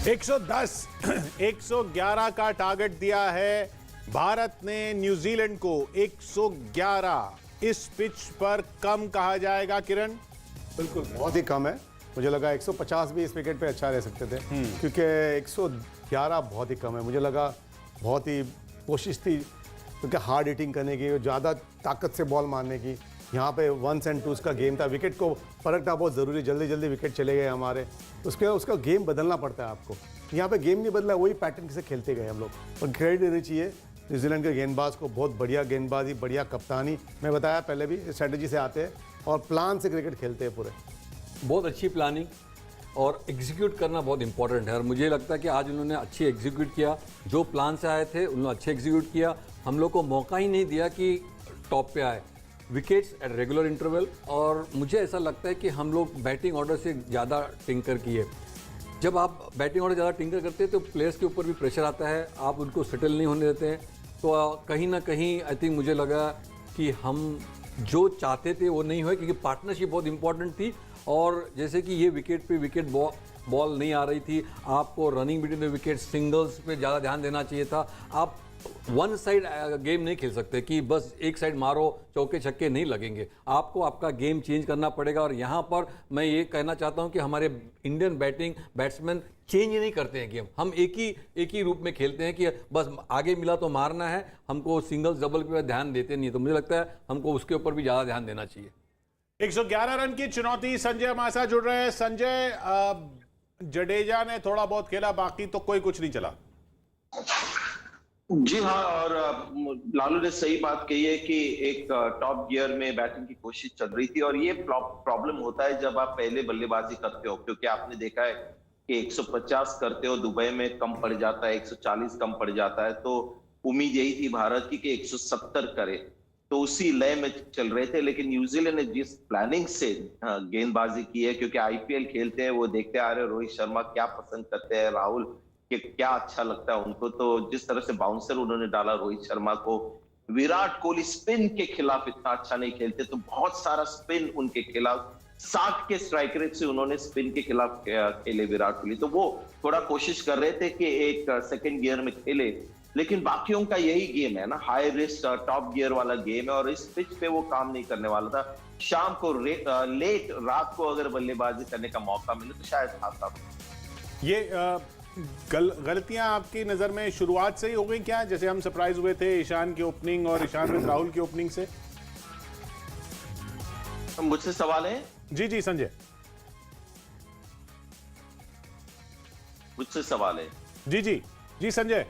110 111 का टारगेट दिया है भारत ने न्यूजीलैंड को। 111 इस पिच पर कम कहा जाएगा किरण? बिल्कुल बहुत ही कम है। मुझे लगा 150 भी इस विकेट पे अच्छा रह सकते थे, क्योंकि 111 बहुत ही कम है। मुझे लगा बहुत ही कोशिश थी क्योंकि हार्ड हिटिंग करने की, ज़्यादा ताकत से बॉल मारने की। यहाँ पे 1s and 2s का गेम था, विकेट को परखना बहुत ज़रूरी। जल्दी जल्दी विकेट चले गए हमारे, उसके बाद उसका गेम बदलना पड़ता है आपको। यहाँ पे गेम नहीं बदला, वही पैटर्न से खेलते गए हम लोग। और क्रेडिट देनी चाहिए न्यूजीलैंड के गेंदबाज को, बहुत बढ़िया गेंदबाजी, बढ़िया कप्तानी। मैं बताया पहले भी, स्ट्रेटजी से आते हैं और प्लान से क्रिकेट खेलते हैं पूरे। बहुत अच्छी प्लानिंग और एग्जीक्यूट करना बहुत इंपॉर्टेंट है, और मुझे लगता है कि आज उन्होंने अच्छी एग्जीक्यूट किया। जो प्लान से आए थे उन्होंने अच्छे एग्जीक्यूट किया। हम लोग को मौका ही नहीं दिया कि टॉप पे आए। विकेट्स एट रेगुलर इंटरवल, और मुझे ऐसा लगता है कि हम लोग बैटिंग ऑर्डर से ज़्यादा टिंकर किए। जब आप बैटिंग ऑर्डर ज़्यादा टिंकर करते हैं तो प्लेयर्स के ऊपर भी प्रेशर आता है, आप उनको सेटल नहीं होने देते हैं। तो कहीं ना कहीं आई थिंक मुझे लगा कि हम जो चाहते थे वो नहीं हुए, क्योंकि पार्टनरशिप बहुत इंपॉर्टेंट थी। और जैसे कि ये विकेट पे विकेट बॉल नहीं आ रही थी, आपको running between the wicket, singles पे ज़्यादा ध्यान देना चाहिए था। आप वन साइड गेम नहीं खेल सकते कि बस एक साइड मारो, चौके छक्के नहीं लगेंगे। आपको आपका गेम चेंज करना पड़ेगा। और यहाँ पर मैं ये कहना चाहता हूँ कि हमारे इंडियन बैट्समैन चेंज नहीं करते हैं गेम। हम एक ही रूप में खेलते हैं कि बस आगे मिला तो मारना है, हमको सिंगल्स डबल पे ध्यान देते नहीं। तो मुझे लगता है हमको उसके ऊपर भी ज़्यादा ध्यान देना चाहिए। 111 रन की चुनौती। संजय हमारे साथ जुड़ रहे हैं। संजय, जडेजा ने थोड़ा बहुत खेला, बाकी तो कोई कुछ नहीं चला। जी हाँ, और लालू ने सही बात कही है कि एक टॉप गियर में बैटिंग की कोशिश चल रही थी। और ये प्रॉब्लम होता है जब आप पहले बल्लेबाजी करते हो, क्योंकि आपने देखा है कि 150 करते हो, दुबई में कम पड़ जाता है, 140 कम पड़ जाता है। तो उम्मीद यही थी भारत की कि 170 करे, तो उसी लय में चल रहे थे। लेकिन न्यूजीलैंड ने जिस प्लानिंग से गेंदबाजी की है, क्योंकि आईपीएल खेलते हैं, वो देखते आ रहे हैं रोहित शर्मा क्या पसंद करते हैं, राहुल कि क्या अच्छा लगता है उनको। तो जिस तरह से बाउंसर उन्होंने डाला रोहित शर्मा को, विराट कोहली स्पिन के खिलाफ इतना अच्छा नहीं खेलते, तो बहुत सारा स्पिन उनके खिलाफ, 60 के स्ट्राइक रेट से उन्होंने स्पिन के खिलाफ खेले विराट कोहली। तो वो थोड़ा कोशिश कर रहे थे कि एक सेकंड गियर में खेले। लेकिन बाकियों का यही गेम है ना, हाई रिस्क टॉप गियर वाला गेम है, और इस पिच पे वो काम नहीं करने वाला था। शाम को लेट रात को अगर बल्लेबाजी करने का मौका मिले तो शायद आता। ये गलतियां आपकी नजर में शुरुआत से ही हो गई क्या? जैसे हम सरप्राइज हुए थे ईशान की ओपनिंग और ईशान विद राहुल की ओपनिंग से। मुझसे सवाल है? जी जी संजय, मुझसे सवाल है। जी जी जी संजय।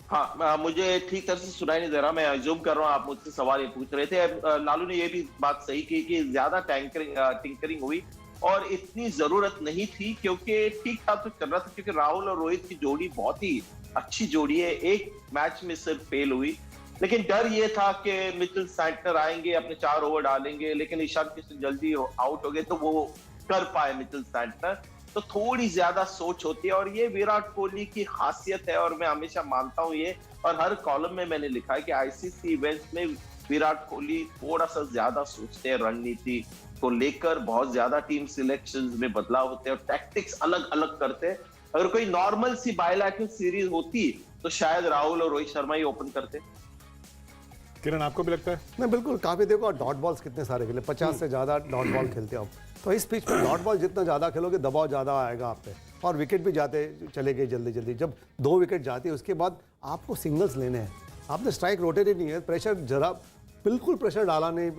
हाँ, मुझे ठीक तरह से सुनाई नहीं दे रहा, मैं अज्यूम कर रहा हूँ आप मुझसे सवाल ये पूछ रहे थे। लालू ने ये भी बात सही की कि ज्यादा टिंकरिंग हुई और इतनी जरूरत नहीं थी, क्योंकि ठीक ठाक तो चल रहा था। क्योंकि राहुल और रोहित की जोड़ी बहुत ही अच्छी जोड़ी है, एक मैच में सिर्फ फेल हुई। लेकिन डर ये था कि मिचेल सैंटनर आएंगे, अपने 4 ओवर डालेंगे, लेकिन ईशान किशन जल्दी आउट हो गए, तो वो कर पाए मिचेल सैंटनर। तो थोड़ी ज्यादा सोच होती है, और ये विराट कोहली की खासियत है, और मैं हमेशा मानता हूं ये, और हर कॉलम में मैंने लिखा है कि आईसीसी इवेंट्स में विराट कोहली थोड़ा सा ज्यादा सोचते हैं, रणनीति को लेकर बहुत ज्यादा टीम सिलेक्शंस में बदलाव होते हैं और टैक्टिक्स अलग अलग करते हैं। अगर कोई नॉर्मल सी बायलैटरल सीरीज होती तो शायद राहुल और रोहित शर्मा ही ओपन करते। किरण, आपको भी लगता है? नहीं, बिल्कुल। काफ़ी देखो डॉट बॉल्स कितने सारे खेले, 50 से ज़्यादा डॉट बॉल खेलते हैं आप। तो इस पिच पर डॉट बॉल जितना ज़्यादा खेलोगे, दबाव ज़्यादा आएगा आप पे, और विकेट भी जाते चले गए जल्दी जल्दी। जब 2 विकेट जाती है उसके बाद आपको सिंगल्स लेने हैं। आपने स्ट्राइक रोटेट ही नहीं है, प्रेशर जरा बिल्कुल प्रेशर डाला नहीं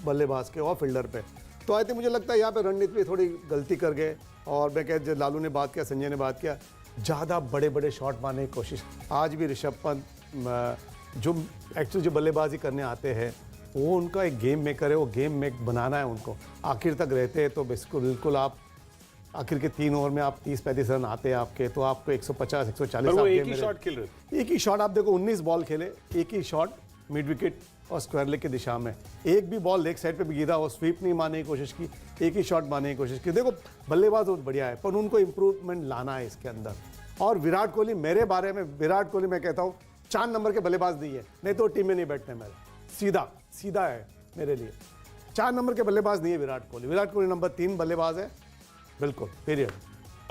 बल्लेबाज के और फील्डर पे। तो आई थिंक मुझे लगता है यहाँ पे रणनीति में थोड़ी गलती कर गए। और मैं कह, लालू ने बात किया, संजय ने बात किया, ज़्यादा बड़े बड़े शॉट मारने की कोशिश। आज भी ऋषभ पंत जो एक्चुअली जो बल्लेबाजी करने आते हैं, वो उनका एक गेम मेकर है, वो गेम मेक बनाना है उनको। आखिर तक रहते हैं तो बिल्कुल आप आखिर के 3 ओवर में आप 30-35 रन आते हैं आपके, तो आपको 150-140 एक ही शॉट खेल रहे। एक ही शॉट आप देखो, 19 बॉल खेले, एक ही शॉट मिड विकेट और स्क्वायर लेग की दिशा में। एक भी बॉल लेग साइड पे भी गिरा, वो स्वीप नहीं मारने की कोशिश की, एक ही शॉट मारने की कोशिश की। देखो बल्लेबाज बहुत बढ़िया है, पर उनको इंप्रूवमेंट लाना है इसके अंदर। और विराट कोहली, मेरे बारे में विराट कोहली मैं कहता हूँ 4 नंबर के बल्लेबाज नहीं है, नहीं तो टीम में नहीं बैठते। मेरे सीधा है मेरे लिए। 4 नंबर के बल्लेबाज नहीं है विराट कोहली। विराट कोहली नंबर 3 बल्लेबाज है, बिल्कुल, पीरियड।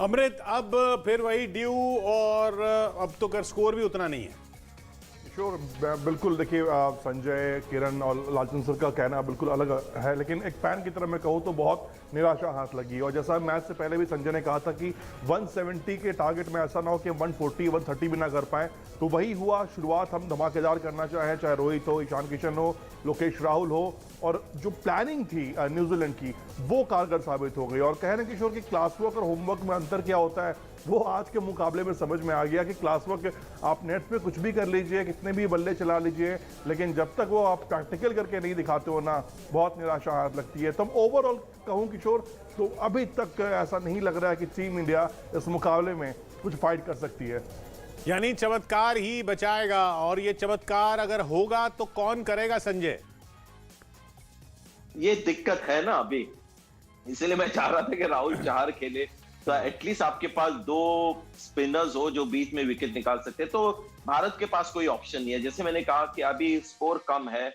अमृत, अब फिर वही ड्यू और अब तो कर स्कोर भी उतना नहीं है। श्योर, बिल्कुल। देखिए संजय, किरण और लालचंद सर का कहना बिल्कुल अलग है, लेकिन एक फैन की तरह मैं कहूँ तो बहुत निराशा हाथ लगी। और जैसा मैच से पहले भी संजय ने कहा था कि 170 के टारगेट में ऐसा ना हो कि 140 130 भी ना कर पाए, तो वही हुआ। शुरुआत हम धमाकेदार करना चाहें, चाहे रोहित हो, ईशान किशन हो, लोकेश राहुल हो, और जो प्लानिंग थी न्यूजीलैंड की वो कारगर साबित हो गई। और कहना किशोर कि क्लास वर्क और होमवर्क में अंतर क्या होता है वो आज के मुकाबले में समझ में आ गया कि क्लास वर्क आप नेट पे कुछ भी कर लीजिए, कितने भी बल्ले चला लीजिए, लेकिन जब तक वो आप प्रैक्टिकल करके नहीं दिखाते हो ना, बहुत निराशा हाथ लगती है। तब ओवरऑल कहूँ किशोर तो अभी तक ऐसा नहीं लग रहा है कि टीम इंडिया इस मुकाबले में कुछ फाइट कर सकती है। यानी चमत्कार ही बचाएगा, और ये चमत्कार अगर होगा तो कौन करेगा संजय? ये दिक्कत है ना अभी, इसलिए मैं चाह रहा था कि राहुल चाहर खेले, तो एटलीस्ट आपके पास दो स्पिनर्स हो जो बीच में विकेट निकाल सकते हैं। तो भारत के पास कोई ऑप्शन नहीं है। जैसे मैंने कहा कि अभी स्कोर कम है,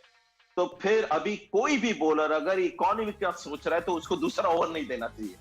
तो फिर अभी कोई भी बॉलर अगर इकोनॉमी का सोच रहा है तो उसको दूसरा ओवर नहीं देना चाहिए।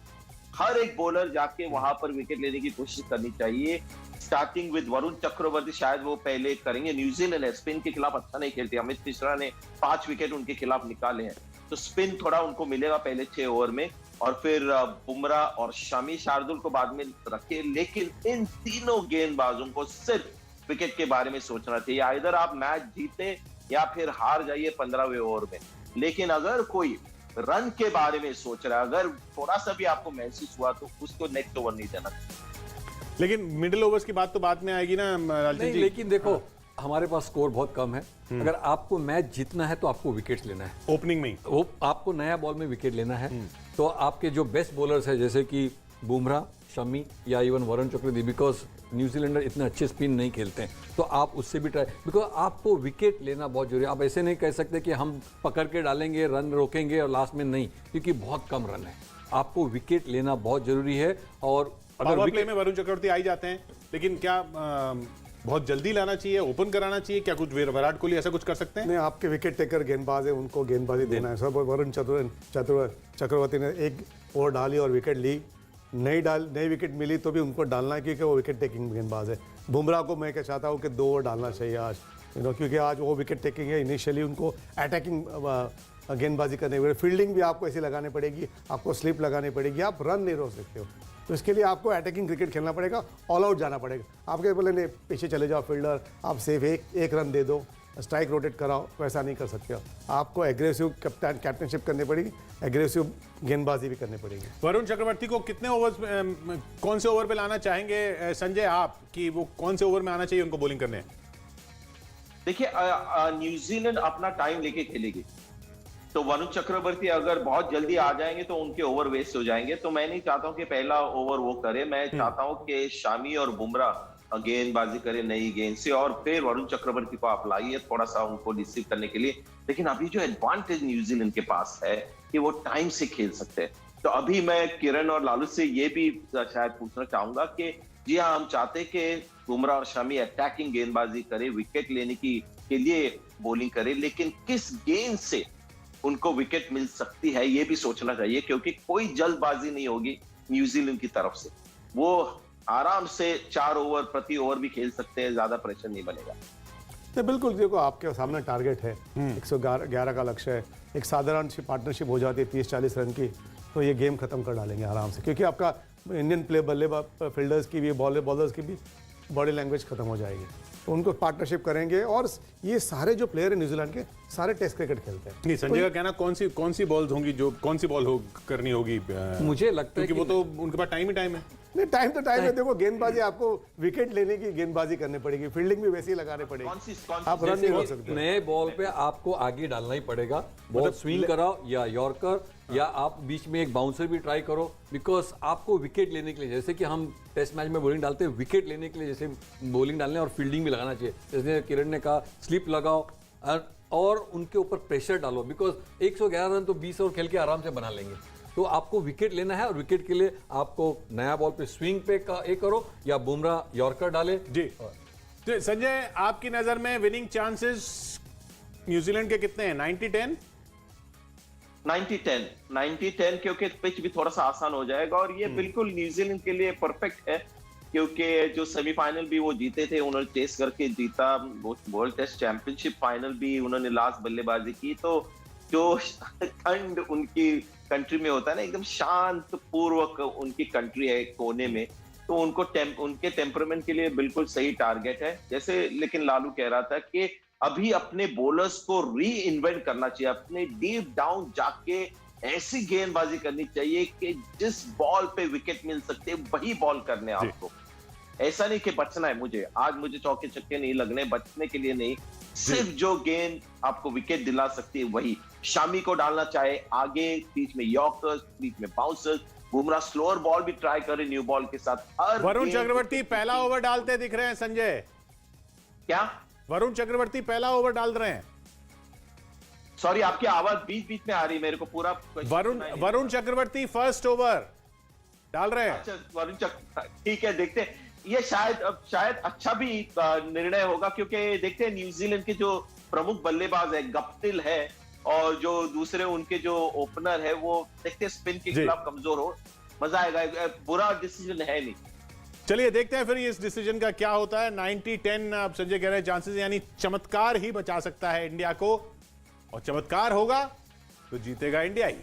हर एक बॉलर जाके वहां पर विकेट लेने की कोशिश करनी चाहिए। स्टार्टिंग विद वरुण चक्रवर्ती, शायद वो पहले करेंगे। न्यूजीलैंड स्पिन के खिलाफ अच्छा नहीं खेलती। अमित मिश्रा ने 5 विकेट उनके खिलाफ निकाले हैं, तो स्पिन थोड़ा उनको मिलेगा पहले 6 ओवर में। और फिर बुमराह और शमी, शार्दुल को बाद में रखे, लेकिन इन तीनों गेंदबाजों को सिर्फ विकेट के बारे में सोचना चाहिए। आइदर आप मैच जीते या फिर हार जाइए 15वें ओवर में, लेकिन अगर कोई रन के बारे में सोच रहा है, अगर थोड़ा सा भी आपको महसूस हुआ तो उसको नेक्स्ट ओवर नहीं देना। लेकिन मिडिल ओवर्स की बात तो बाद में आएगी ना लालचंद नहीं, जी। लेकिन देखो हमारे पास स्कोर बहुत कम है। अगर आपको मैच जीतना है तो आपको विकेट लेना है ओपनिंग में ही। वो आपको नया बॉल में विकेट लेना है। तो आपके जो बेस्ट बॉलर्स है जैसे कि बुमराह, शमी या even Varun Chakravarthy, because New Zealander इतने अच्छे स्पिन नहीं खेलते हैं, तो आप उससे भी ट्राई, बिकॉज आपको विकेट लेना बहुत जरूरी है। आप ऐसे नहीं कह सकते कि हम पकड़ के डालेंगे, रन रोकेंगे और लास्ट में नहीं, क्योंकि बहुत कम रन है। आपको विकेट लेना बहुत जरूरी है। और अगर अगर प्ले में वरुण चक्रवर्ती आ ही जाते हैं, लेकिन क्या बहुत जल्दी लाना चाहिए, ओपन कराना चाहिए? क्या कुछ विराट कोहली ऐसा कुछ कर सकते हैं? नहीं, आपके विकेट टेकर गेंदबाज है, उनको गेंदबाजी देना है। सब वरुण चक्रवर्ती ने एक ओवर डाली और विकेट ली, नई विकेट मिली तो भी उनको डालना है, क्योंकि वो विकेट टेकिंग गेंदबाज है। बुमराह को मैं क्या चाहता हूँ कि 2 ओवर डालना चाहिए आज, क्योंकि आज वो विकेट टेकिंग है। इनिशियली उनको अटैकिंग गेंदबाजी करनी पड़ेगी, फील्डिंग भी आपको ऐसी लगानी पड़ेगी, आपको स्लिप लगानी पड़ेगी, आप रन नहीं रोक सकते हो। तो इसके लिए आपको अटैकिंग क्रिकेट खेलना पड़ेगा, ऑल आउट जाना पड़ेगा। आपके बोले नहीं पीछे चले जाओ फील्डर, आप सिर्फ एक रन दे दो, स्ट्राइक रोटेट कराओ, वैसा नहीं कर सकते हो। आपको एग्रेसिव कैप्टनशिप करनी पड़ेगी, एग्रेसिव गेंदबाजी भी करनी पड़ेगी। वरुण चक्रवर्ती को कितने ओवर, कौन से ओवर पे लाना चाहेंगे संजय आप, कि वो कौन से ओवर में आना चाहिए उनको बॉलिंग करने? देखिए न्यूजीलैंड अपना टाइम लेके खेलेगी, तो वरुण चक्रवर्ती अगर बहुत जल्दी आ जाएंगे तो उनके ओवर वेस्ट हो जाएंगे। तो मैं नहीं चाहता हूं कि पहला ओवर वो करे, मैं चाहता हूं कि शामी और बुमराह गेंदबाजी करे नई गेंद से, और फिर वरुण चक्रवर्ती को आप लाइए थोड़ा सा उनको रिसीव करने के लिए। लेकिन अभी जो एडवांटेज न्यूजीलैंड के पास है कि वो टाइम से खेल सकते हैं। तो अभी मैं किरण और लालू से ये भी शायद पूछना चाहूंगा कि जी हाँ, हम चाहते हैं कि बुमराह और शमी अटैकिंग गेंदबाजी करे, विकेट लेने के लिए बॉलिंग करे, लेकिन किस गेंद से उनको विकेट मिल सकती है ये भी सोचना चाहिए, क्योंकि कोई जल्दबाजी नहीं होगी न्यूजीलैंड की तरफ से। वो आराम से 4 ओवर प्रति ओवर भी खेल सकते हैं, ज्यादा प्रेशर नहीं बनेगा। नहीं, बिल्कुल। देखो आपके सामने टारगेट है, 111 का लक्ष्य है। एक साधारण सी पार्टनरशिप हो जाती है 30-40 रन की, तो ये गेम खत्म कर डालेंगे आराम से, क्योंकि आपका इंडियन बल्लेबाज फील्डर्स की भी, बॉलर्स की भी बॉडी लैंग्वेज खत्म हो जाएगी। तो उनको पार्टनरशिप करेंगे। और ये सारे जो प्लेयर हैं न्यूजीलैंड के, सारे टेस्ट क्रिकेट खेलते हैं। नहीं, संजय का कहना कौन सी बॉल्स होंगी, जो कौन सी बॉल करनी होगी? मुझे लगता है क्योंकि वो तो उनके पास टाइम ही टाइम है। नहीं, टाइम तो टाइम है। देखो गेंदबाजी आपको विकेट लेने की गेंदबाजी करनी पड़ेगी, फील्डिंग भी वैसे ही लगानी पड़ेगी, आप रन नहीं रोक सकते। नए बॉल पे आपको आगे डालना ही पड़ेगा। बॉल स्विंग कराओ या यॉर्कर, या आप बीच में एक बाउंसर भी ट्राई करो, बिकॉज आपको विकेट लेने के लिए, जैसे कि हम टेस्ट मैच में बॉलिंग डालते हैं, विकेट लेने के लिए जैसे बॉलिंग डालने और फील्डिंग भी लगाना चाहिए। जैसे किरण ने कहा, स्लिप लगाओ और उनके ऊपर प्रेशर डालो, बिकॉज 111 रन तो 20 ओवर खेल के आराम से बना लेंगे। तो आपको विकेट लेना है, और विकेट के लिए आपको नया बॉल पे स्विंग पे करो, या बुमराह यॉर्कर डाले। जी तो संजय, आपकी नजर में विनिंग चांसेस न्यूजीलैंड के कितने हैं? 90-10? 90-10 क्योंकि पिच भी थोड़ा सा आसान हो जाएगा और ये बिल्कुल न्यूजीलैंड के लिए परफेक्ट है क्योंकि जो सेमीफाइनल भी वो जीते थे उन्होंने टेस्ट करके जीता, वर्ल्ड टेस्ट चैंपियनशिप फाइनल भी उन्होंने लास्ट बल्लेबाजी की, तो जो ठंड उनकी कंट्री में होता है ना, एकदम शांत पूर्वक उनकी कंट्री है कोने में, तो उनके टेम्परामेंट के लिए बिल्कुल सही टारगेट है। जैसे लेकिन लालू कह रहा था कि अभी अपने बॉलर्स को री इन्वेंट करना चाहिए, अपने डीप डाउन जाके ऐसी गेंदबाजी करनी चाहिए कि जिस बॉल पे विकेट मिल सकते वही बॉल करने आपको, ऐसा नहीं कि बचना है मुझे चौके छक्के नहीं लगने, बचने के लिए नहीं, सिर्फ जो गेंद आपको विकेट दिला सकती है वही। शामी को डालना चाहे आगे, बीच में यॉर्कर्स, बीच में बाउंसर्स, बुमराह स्लोअर बॉल भी ट्राई करे न्यू बॉल के साथ। वरुण चक्रवर्ती पहला ओवर डालते दिख रहे हैं संजय। क्या वरुण चक्रवर्ती पहला ओवर डाल रहे हैं? सॉरी, आपकी आवाज बीच बीच में आ रही है, मेरे को पूरा वरुण चक्रवर्ती फर्स्ट ओवर डाल रहे हैं। अच्छा, वरुण चक्रवर्ती, ठीक है, देखते हैं। ये शायद अच्छा भी निर्णय होगा क्योंकि देखते हैं न्यूजीलैंड के जो प्रमुख बल्लेबाज है गप्टिल है और जो दूसरे उनके जो ओपनर है वो देखते हैं स्पिन के खिलाफ कमजोर हो, मजा आएगा। बुरा डिसीजन है नहीं। चलिए देखते हैं फिर इस डिसीजन का क्या होता है। 90-10 अब संजय कह रहे हैं चांसेस, यानी चमत्कार ही बचा सकता है इंडिया को, और चमत्कार होगा तो जीतेगा इंडिया ही।